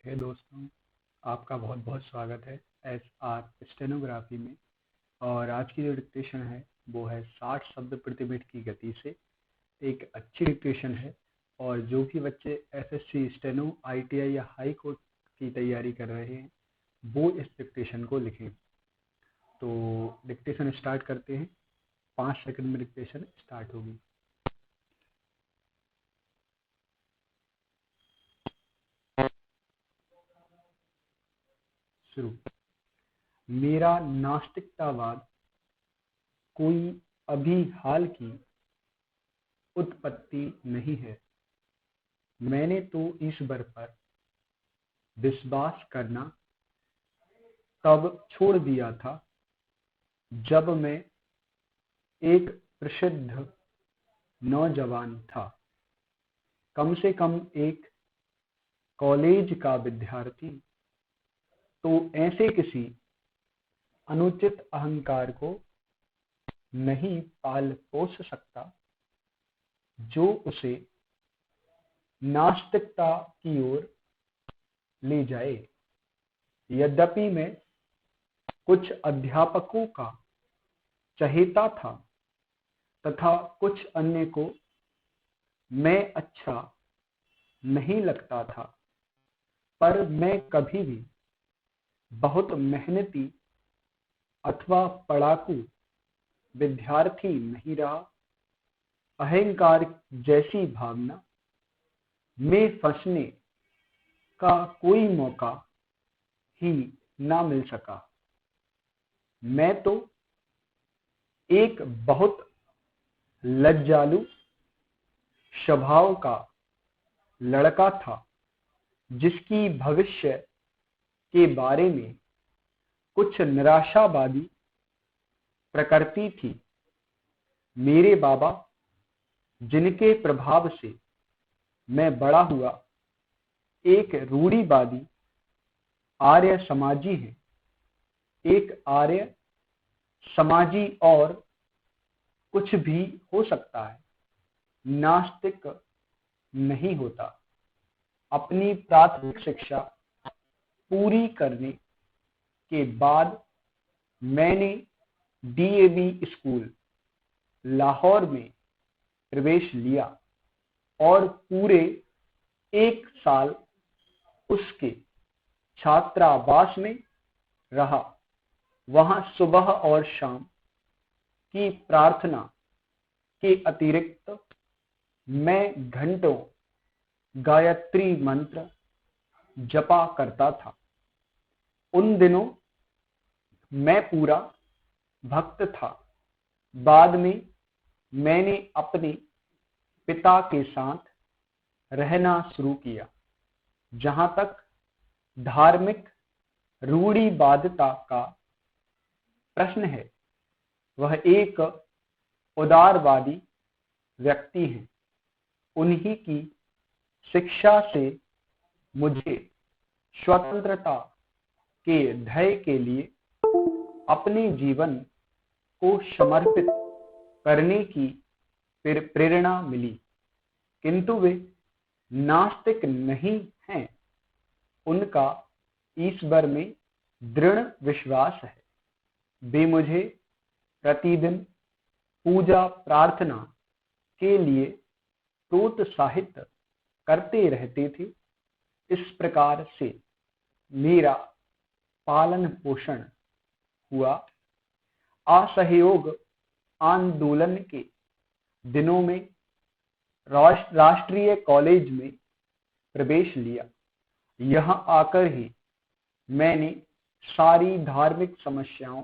हे दोस्तों, आपका बहुत बहुत स्वागत है एस आर स्टेनोग्राफी में। और आज की जो डिक्टेशन है वो है 60 शब्द प्रति मिनट की गति से। एक अच्छी डिक्टेशन है और जो भी बच्चे एसएससी स्टेनो आईटीआई या हाई कोर्ट की तैयारी कर रहे हैं वो इस डिक्टेशन को लिखें। तो डिक्टेशन स्टार्ट करते हैं। 5 सेकंड में डिक्टेशन स्टार्ट होगी। शुरू। मेरा नास्तिकतावाद कोई अभी हाल की उत्पत्ति नहीं है। मैंने तो ईश्वर पर विश्वास करना तब छोड़ दिया था जब मैं एक प्रसिद्ध नौजवान था, कम से कम एक कॉलेज का विद्यार्थी। तो ऐसे किसी अनुचित अहंकार को नहीं पाल पोस सकता जो उसे नास्तिकता की ओर ले जाए। यद्यपि मैं कुछ अध्यापकों का चहेता था तथा कुछ अन्य को मैं अच्छा नहीं लगता था, पर मैं कभी भी बहुत मेहनती अथवा पढ़ाकू विद्यार्थी नहीं रहा। अहंकार जैसी भावना में फंसने का कोई मौका ही ना मिल सका। मैं तो एक बहुत लज्जालु स्वभाव का लड़का था जिसकी भविष्य के बारे में कुछ निराशावादी प्रकृति थी। मेरे बाबा, जिनके प्रभाव से मैं बड़ा हुआ, एक रूढ़िवादी आर्य समाजी हैं। एक आर्य समाजी और कुछ भी हो सकता है, नास्तिक नहीं होता। अपनी प्राथमिक शिक्षा पूरी करने के बाद मैंने डीएवी स्कूल लाहौर में प्रवेश लिया और पूरे 1 साल उसके छात्रावास में रहा। वहां सुबह और शाम की प्रार्थना के अतिरिक्त मैं घंटों गायत्री मंत्र जपा करता था। उन दिनों मैं पूरा भक्त था। बाद में मैंने अपने पिता के साथ रहना शुरू किया। जहां तक धार्मिक रूढ़िवादिता का प्रश्न है, वह एक उदारवादी व्यक्ति हैं। उन्हीं की शिक्षा से मुझे स्वतंत्रता के ध्येय के लिए अपने जीवन को समर्पित करने की प्रेरणा मिली। किंतु वे नास्तिक नहीं हैं। उनका ईश्वर में दृढ़ विश्वास है। वे मुझे प्रतिदिन पूजा प्रार्थना के लिए प्रोत्साहित करते रहते थे। इस प्रकार से मेरा पालन पोषण हुआ। असहयोग आंदोलन के दिनों में राष्ट्रीय कॉलेज में प्रवेश लिया। यहाँ आकर ही मैंने सारी धार्मिक समस्याओं,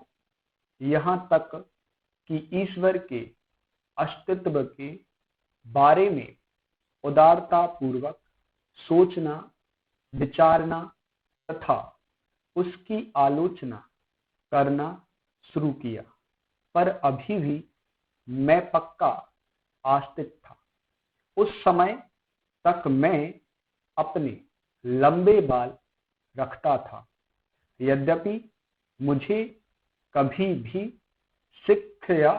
यहाँ तक कि ईश्वर के अस्तित्व के बारे में उदारता पूर्वक सोचना, विचारना तथा उसकी आलोचना करना शुरू किया। पर अभी भी मैं पक्का आस्तिक था। उस समय तक मैं अपने लंबे बाल रखता था। यद्यपि मुझे कभी भी सिख या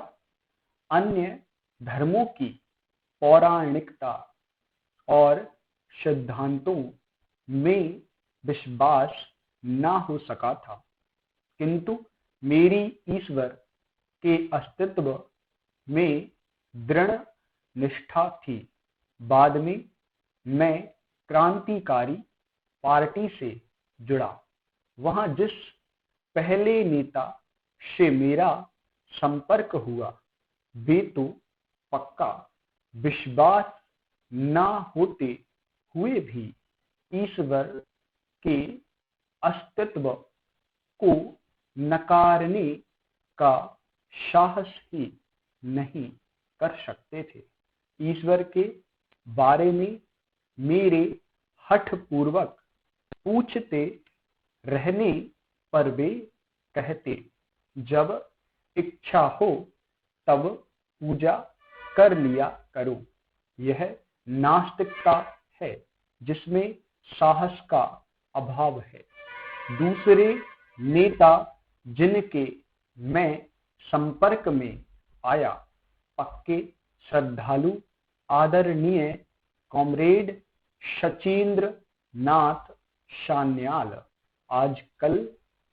अन्य धर्मों की पौराणिकता और सिद्धांतों में विश्वास ना हो सका था, किंतु मेरी ईश्वर के अस्तित्व में दृढ़ निष्ठा थी। बाद में मैं क्रांतिकारी पार्टी से जुड़ा। वहां जिस पहले नेता से मेरा संपर्क हुआ, वे तो पक्का विश्वास ना होते हुए भी ईश्वर के अस्तित्व को नकारने का साहस ही नहीं कर सकते थे। ईश्वर के बारे में मेरे हठपूर्वक पूछते रहने पर वे कहते, जब इच्छा हो तब पूजा कर लिया करो। यह नास्तिकता है जिसमें साहस का अभाव है। दूसरे नेता जिनके मैं संपर्क में आया, पक्के श्रद्धालु आदरणीय कॉमरेड शचीन्द्र नाथ सान्याल आजकल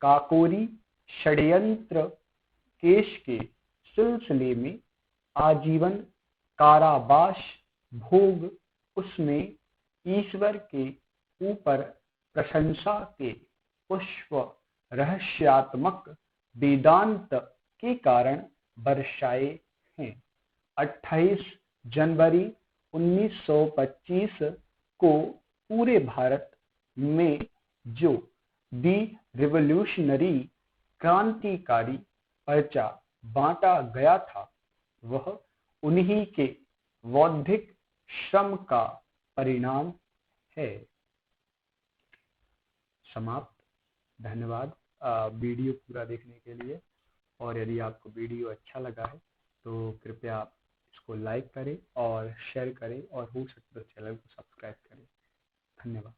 काकोरी षड्यंत्र केस के सिलसिले में आजीवन कारावास भोग, उसमें ईश्वर के ऊपर प्रशंसा के पुष्प रहस्यात्मक वेदांत के कारण बरसाए हैं। 28 जनवरी 1925 को पूरे भारत में जो दी रिवॉल्यूशनरी क्रांतिकारी पर्चा बांटा गया था, वह उन्हीं के बौद्धिक श्रम का परिणाम है। समाप्त। धन्यवाद वीडियो पूरा देखने के लिए। और यदि आपको वीडियो अच्छा लगा है तो कृपया इसको लाइक करें और शेयर करें, और हो सके तो चैनल को सब्सक्राइब करें। धन्यवाद।